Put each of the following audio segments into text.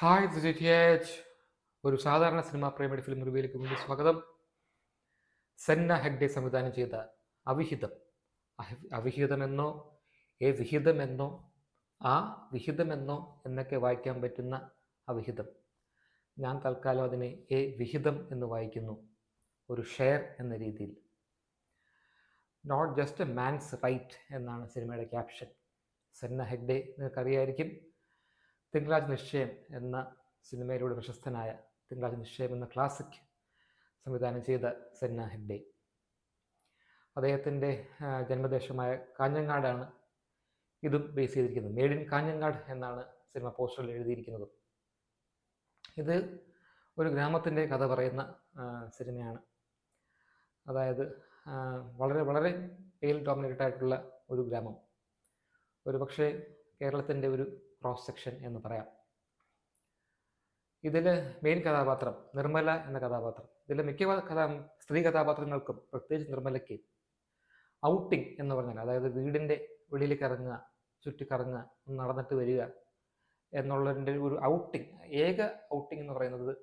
Hi ദിജിറ്റിയേജ്. ഒരു സാധാരണ cinema പ്രേമിയുടെ film റിവ്യൂയിലേക്ക് വീണ്ടും സ്വാഗതം. സെന്ന ഹെഗ്ഡെ സംവിധാനം ചെയ്ത അവിഹിതം, അവിഹിതമെന്നോ വിഹിതമെന്നോ ആ വിഹിതമെന്നോ എന്നൊക്കെ വായിക്കാൻ പറ്റുന്ന അവിഹിതം. ഞാൻ തൽക്കാലം അതിനെ വിഹിതം എന്ന് വായിക്കുന്നു, ഒരു ഷെയർ എന്ന രീതിയിൽ. Not just a man's right എന്നാണ് സിനിമയുടെ ക്യാപ്ഷൻ. സെന്ന ഹെഗ്ഡെ നിങ്ങൾക്കറിയായിരിക്കും. തിങ്കളാഴ്ച നിശ്ചയം എന്ന സിനിമയിലൂടെ പ്രശസ്തനായ തിങ്കളാഴ്ച നിശ്ചയം എന്ന ക്ലാസിക് സംവിധാനം ചെയ്ത സെന്ന ഹെഗ്ഡെ. അദ്ദേഹത്തിൻ്റെ ജന്മദേശമായ കാഞ്ഞങ്ങാടാണ് ഇതും ബേസ് ചെയ്തിരിക്കുന്നത്. മെയ്ഡ് ഇൻ കാഞ്ഞങ്ങാട് എന്നാണ് സിനിമ പോസ്റ്ററിൽ എഴുതിയിരിക്കുന്നത്. ഇത് ഒരു ഗ്രാമത്തിൻ്റെ കഥ പറയുന്ന സിനിമയാണ്. അതായത് വളരെ വളരെ മെയിൽ ഡോമിനേറ്റഡ് ആയിട്ടുള്ള ഒരു ഗ്രാമം, ഒരു പക്ഷേ കേരളത്തിൻ്റെ ഒരു ക്രോസ് സെക്ഷൻ എന്ന് പറയാം. ഇതിൽ മെയിൻ കഥാപാത്രം നിർമ്മല എന്ന കഥാപാത്രം. ഇതിലെ മിക്ക സ്ത്രീ കഥാപാത്രങ്ങൾക്കും, പ്രത്യേകിച്ച് നിർമ്മലയ്ക്ക്, ഔട്ടിങ് എന്ന് പറഞ്ഞാൽ, അതായത് വീടിൻ്റെ വെളിയിലേക്ക് ഇറങ്ങുക, ചുറ്റിക്കറങ്ങുക, നടന്നിട്ട് വരിക എന്നുള്ളതിൻ്റെ ഒരു ഔട്ടിങ്, ഏക ഔട്ടിങ് എന്ന് പറയുന്നത്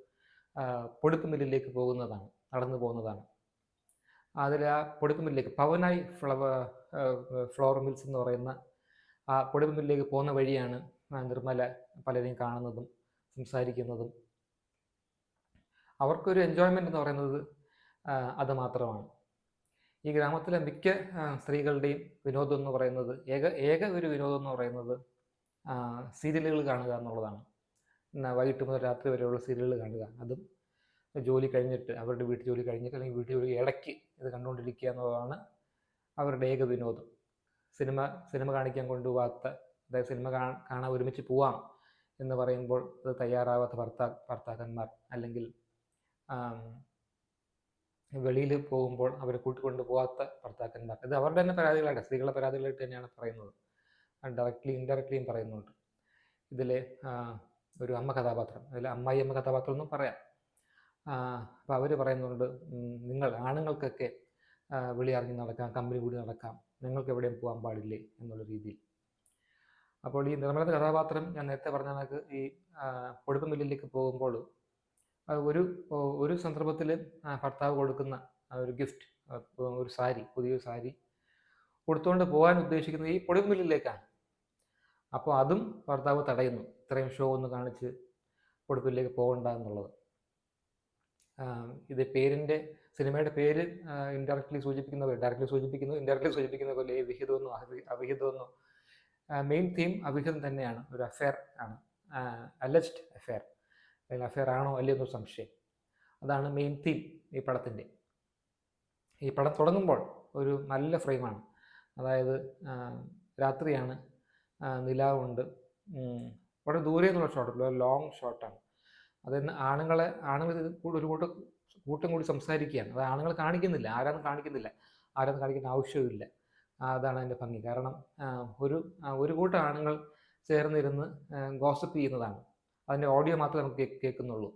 പൊടിപ്പ് മില്ലിലേക്ക് പോകുന്നതാണ്, നടന്നു പോകുന്നതാണ്. അതിൽ ആ പൊടിപ്പ് മില്ലിലേക്ക് പവനായി ഫ്ലോർ മിൽസ് എന്ന് പറയുന്ന ആ പൊടിപ്പ് മില്ലിലേക്ക് പോകുന്ന വഴിയാണ് നിർമ്മല പലരെയും കാണുന്നതും സംസാരിക്കുന്നതും. അവർക്കൊരു എൻജോയ്മെൻ്റ് എന്ന് പറയുന്നത് അത് മാത്രമാണ്. ഈ ഗ്രാമത്തിലെ മിക്ക സ്ത്രീകളുടെയും വിനോദം എന്ന് പറയുന്നത്, ഏക ഒരു വിനോദം എന്ന് പറയുന്നത് സീരിയലുകൾ കാണുക എന്നുള്ളതാണ്. വൈകിട്ട് മുതൽ രാത്രി വരെയുള്ള സീരിയലുകൾ കാണുക, അതും ജോലി കഴിഞ്ഞിട്ട്, അവരുടെ വീട്ടു ജോലി കഴിഞ്ഞിട്ട് അല്ലെങ്കിൽ വീട്ടു ജോലി ഇടയ്ക്ക് ഇത് കണ്ടുകൊണ്ടിരിക്കുക എന്നുള്ളതാണ് അവരുടെ ഏക വിനോദം. സിനിമ കാണിക്കാൻ കൊണ്ടുപോകാത്ത, അതായത് സിനിമ കാണാൻ ഒരുമിച്ച് പോവാം എന്ന് പറയുമ്പോൾ അത് തയ്യാറാവാത്ത ഭർത്താക്കന്മാർ, അല്ലെങ്കിൽ വെളിയിൽ പോകുമ്പോൾ അവരെ കൂട്ടിക്കൊണ്ട് പോകാത്ത ഭർത്താക്കന്മാർ, ഇത് അവരുടെ തന്നെ പരാതികളായിട്ട്, സ്ത്രീകളുടെ പരാതികളായിട്ട് തന്നെയാണ് പറയുന്നത്. ഡയറക്റ്റ്ലി ഇൻഡയറക്റ്റ്ലിയും പറയുന്നുണ്ട്. ഇതിലെ ഒരു അമ്മ കഥാപാത്രം, അതിൽ അമ്മായി അമ്മ കഥാപാത്രം എന്നും പറയാം. അപ്പോൾ അവർ പറയുന്നുണ്ട്, നിങ്ങൾ ആണുങ്ങൾക്കൊക്കെ വെളി ഇറങ്ങി നടക്കാം, കമ്പനി കൂടി നടക്കാം, നിങ്ങൾക്ക് എവിടെയും പോകാൻ പാടില്ലേ എന്നുള്ള രീതിയിൽ. അപ്പോൾ ഈ നിർമ്മല കഥാപാത്രം, ഞാൻ നേരത്തെ പറഞ്ഞ കണക്ക്, ഈ പൊടിപ്പ് മില്ലിലേക്ക് പോകുമ്പോൾ ഒരു സന്ദർഭത്തിൽ ഭർത്താവ് കൊടുക്കുന്ന ഒരു ഗിഫ്റ്റ്, ഒരു സാരി, പുതിയൊരു സാരി കൊടുത്തുകൊണ്ട് പോകാൻ ഉദ്ദേശിക്കുന്നത് ഈ പൊടിപ്പ് മില്ലിലേക്കാണ്. അപ്പോൾ അതും ഭർത്താവ് തടയുന്നു, ഇത്രയും ഷോ ഒന്ന് കാണിച്ച് പൊടിപ്പ് മില്ലിലേക്ക് പോകണ്ട എന്നുള്ളത്. ഇത് സിനിമയുടെ പേര് ഡയറക്റ്റ്ലി സൂചിപ്പിക്കുന്ന പോലെ വിഹിതമെന്നോ അവിഹിതമെന്നോ, മെയിൻ തീം അവിഹിതം തന്നെയാണ്. ഒരു അഫെയർ ആണ്, അലജ്ഡ് അഫെയർ, അല്ലെങ്കിൽ അഫെയർ ആണോ അല്ലയെന്നൊരു സംശയം. അതാണ് മെയിൻ തീം ഈ പടത്തിൻ്റെ. ഈ പടം തുടങ്ങുമ്പോൾ ഒരു നല്ല ഫ്രെയിമാണ്. അതായത് രാത്രിയാണ്, നിലാവുണ്ട്, വളരെ ദൂരെ നിന്നുള്ള ഷോട്ട്, ലോങ് ഷോട്ടാണ്. അതിന് ആണുങ്ങൾ ഒരു കൂട്ടം കൂടി സംസാരിക്കുകയാണ്. അത് ആണുങ്ങൾ കാണിക്കുന്നില്ല, ആരാന്ന് കാണിക്കേണ്ട ആവശ്യവുമില്ല. അതാണ് അതിൻ്റെ ഭംഗി. കാരണം ഒരു കൂട്ടം ആണുങ്ങൾ ചേർന്നിരുന്ന് ഗോസിപ്പ് ചെയ്യുന്നതാണ്. അതിൻ്റെ ഓഡിയോ മാത്രമേ നമുക്ക് കേൾക്കുന്നുള്ളൂ.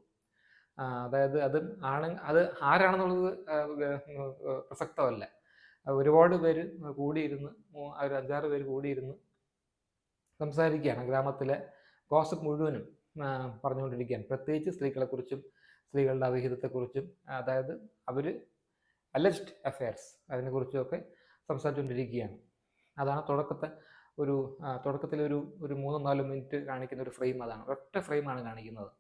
അതായത് അത് ആരാണെന്നുള്ളത് പ്രസക്തമല്ല. ഒരുപാട് പേര് കൂടിയിരുന്ന്, ഒരു 5-6 പേര് കൂടിയിരുന്ന് സംസാരിക്കുകയാണ്. ഗ്രാമത്തിലെ ഗോസിപ്പ് മുഴുവനും പറഞ്ഞുകൊണ്ടിരിക്കുകയാണ്. പ്രത്യേകിച്ച് സ്ത്രീകളെക്കുറിച്ചും സ്ത്രീകളുടെ അവിഹിതത്തെക്കുറിച്ചും, അതായത് അവർ അലജ്ഡ് അഫെയർസ്, അതിനെക്കുറിച്ചുമൊക്കെ സംസാരിച്ചുകൊണ്ടിരിക്കുകയാണ്. അതാണ് തുടക്കത്തിൽ ഒരു 3-4 മിനിറ്റ് കാണിക്കുന്ന ഒരു ഫ്രെയിം. അതാണ് ഒറ്റ ഫ്രെയിമാണ് കാണിക്കുന്നത്.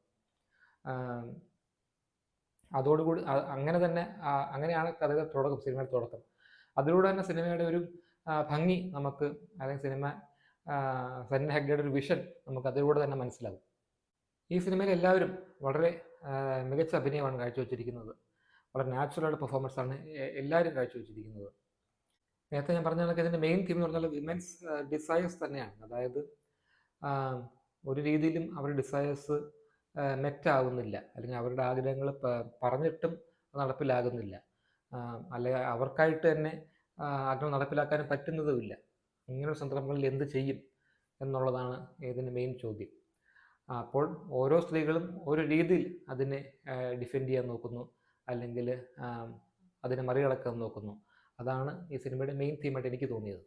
അതോടുകൂടി അങ്ങനെയാണ് കഥയുടെ തുടക്കം, സിനിമയുടെ തുടക്കം. അതിലൂടെ തന്നെ സിനിമയുടെ ഒരു ഭംഗി നമുക്ക്, അല്ലെങ്കിൽ സെന്ന ഹെഗ്ഡെയുടെ ഒരു വിഷൻ നമുക്ക് അതിലൂടെ തന്നെ മനസ്സിലാകും. ഈ സിനിമയിൽ എല്ലാവരും വളരെ മികച്ച അഭിനയമാണ് കാഴ്ചവെച്ചിരിക്കുന്നത്. വളരെ നാച്ചുറൽ പെർഫോമൻസാണ് എല്ലാവരും കാഴ്ചവെച്ചിരിക്കുന്നത്. നേരത്തെ ഞാൻ പറഞ്ഞ കണക്ക് ഇതിൻ്റെ മെയിൻ തീം എന്ന് പറഞ്ഞാൽ വിമൻസ് ഡിസയേഴ്സ് തന്നെയാണ്. അതായത് ഒരു രീതിയിലും അവരുടെ ഡിസയേഴ്സ് മെറ്റാവുന്നില്ല, അല്ലെങ്കിൽ അവരുടെ ആഗ്രഹങ്ങൾ പറഞ്ഞിട്ടും നടപ്പിലാകുന്നില്ല, അല്ലെങ്കിൽ അവർക്കായിട്ട് തന്നെ ആഗ്രഹം നടപ്പിലാക്കാനും പറ്റുന്നതുമില്ല. ഇങ്ങനെയുള്ള സന്ദർഭങ്ങളിൽ എന്ത് ചെയ്യും എന്നുള്ളതാണ് ഇതിൻ്റെ മെയിൻ ചോദ്യം. അപ്പോൾ ഓരോ സ്ത്രീകളും ഓരോ രീതിയിൽ അതിനെ ഡിഫെൻഡ് ചെയ്യാൻ നോക്കുന്നു, അല്ലെങ്കിൽ അതിനെ മറികടക്കാൻ നോക്കുന്നു. അതാണ് ഈ സിനിമയുടെ മെയിൻ തീമായിട്ട് എനിക്ക് തോന്നിയത്.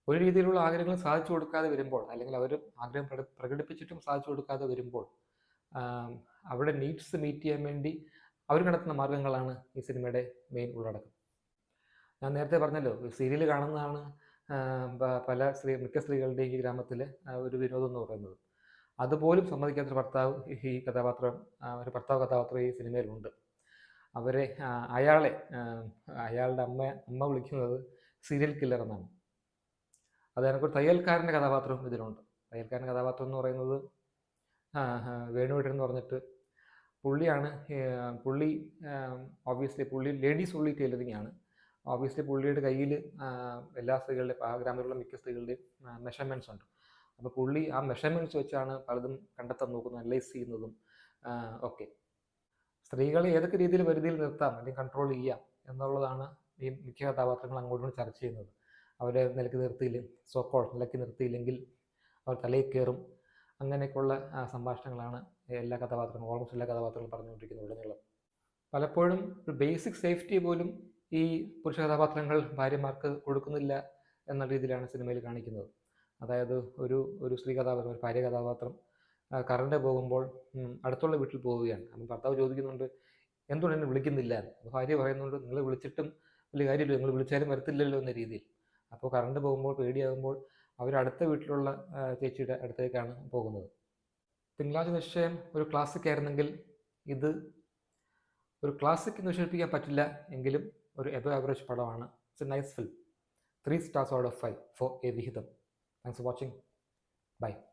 ഒരു രീതിയിലുള്ള ആഗ്രഹങ്ങൾ സാധിച്ചു കൊടുക്കാതെ വരുമ്പോൾ, അല്ലെങ്കിൽ അവർ ആഗ്രഹം പ്രകടിപ്പിച്ചിട്ടും സാധിച്ചു കൊടുക്കാതെ വരുമ്പോൾ, അവിടെ നീഡ്സ് മീറ്റ് ചെയ്യാൻ വേണ്ടി അവർ കണ്ടെത്തുന്ന മാർഗ്ഗങ്ങളാണ് ഈ സിനിമയുടെ മെയിൻ ഉള്ളടക്കം. ഞാൻ നേരത്തെ പറഞ്ഞല്ലോ, സീരിയൽ കാണുന്നതാണ് മിക്ക സ്ത്രീകളുടെയും ഈ ഗ്രാമത്തിൽ ഒരു വിനോദം എന്ന് പറയുന്നത്. അതുപോലും സമ്മതിക്കാത്തൊരു ഭർത്താവ് ഈ കഥാപാത്രം, ഒരു ഭർത്താവ് കഥാപാത്രം ഈ സിനിമയിലുണ്ട്. അവരെ അയാളുടെ അമ്മ വിളിക്കുന്നത് സീരിയൽ കില്ലർ എന്നാണ്. അത് കണക്കൊരു തയ്യൽക്കാരൻ്റെ കഥാപാത്രവും ഇതിലുണ്ട്. തയ്യൽക്കാരൻ്റെ കഥാപാത്രം എന്ന് പറയുന്നത് വേണുവേട്ടൻ എന്ന് പറഞ്ഞിട്ട് പുള്ളിയാണ്. പുള്ളി ലേഡീസ് ഉള്ളി ടൈലറിംഗ് ആണ്. ഓബിയസ്ലി പുള്ളിയുടെ കയ്യിൽ എല്ലാ സ്ത്രീകളുടെയും, ആ ഗ്രാമത്തിലുള്ള മിക്ക സ്ത്രീകളുടെയും മെഷർമെൻറ്റ്സ് ഉണ്ട്. അപ്പോൾ പുള്ളി ആ മെഷർമെൻറ്റ്സ് വെച്ചാണ് പലതും കണ്ടെത്താൻ നോക്കുന്നത്, അനലൈസ് ചെയ്യുന്നതും ഒക്കെ. സ്ത്രീകളെ ഏതൊക്കെ രീതിയിൽ പരിധിയിൽ നിർത്താം അല്ലെങ്കിൽ കൺട്രോൾ ചെയ്യാം എന്നുള്ളതാണ് ഈ മിക്ക കഥാപാത്രങ്ങൾ അങ്ങോട്ടും ചർച്ച ചെയ്യുന്നത്. അവരെ നിലയ്ക്ക് നിർത്തിയില്ലെങ്കിൽ അവർ തലയിൽ കയറും. അങ്ങനെയൊക്കെയുള്ള സംഭാഷണങ്ങളാണ് ഓൾമോസ്റ്റ് എല്ലാ കഥാപാത്രങ്ങളും പറഞ്ഞുകൊണ്ടിരിക്കുന്നത് ഉടനീളം. പലപ്പോഴും ഒരു ബേസിക് സേഫ്റ്റി പോലും ഈ പുരുഷ കഥാപാത്രങ്ങൾ ഭാര്യമാർക്ക് കൊടുക്കുന്നില്ല എന്ന രീതിയിലാണ് സിനിമയിൽ കാണിക്കുന്നത്. അതായത് ഒരു സ്ത്രീ കഥാപാത്രം, ഒരു ഭാര്യ കഥാപാത്രം കറണ്ട് പോകുമ്പോൾ അടുത്തുള്ള വീട്ടിൽ പോവുകയാണ്. അപ്പം ഭർത്താവ് ചോദിക്കുന്നുണ്ട്, എന്തുകൊണ്ട് എന്നെ വിളിക്കുന്നില്ല? അപ്പോൾ ഭാര്യ പറയുന്നുണ്ട്, നിങ്ങൾ വിളിച്ചിട്ടും വലിയ കാര്യമില്ല, നിങ്ങൾ വിളിച്ചാലും വരത്തില്ലല്ലോ എന്ന രീതിയിൽ. അപ്പോൾ കറണ്ട് പോകുമ്പോൾ പേടിയാകുമ്പോൾ അവർ അടുത്ത വീട്ടിലുള്ള ചേച്ചിയുടെ അടുത്തേക്കാണ് പോകുന്നത്. തിങ്കളാഴ്ച നിശ്ചയം ഒരു ക്ലാസിക് ആയിരുന്നെങ്കിൽ ഇത് ഒരു ക്ലാസിക് എന്ന് വിശേഷിപ്പിക്കാൻ പറ്റില്ല എങ്കിലും ഒരു എബവ് ആവറേജ് പടമാണ്. It's A nice film. 3 stars out of 5 for A Vihidam. Thanks for watching. Bye.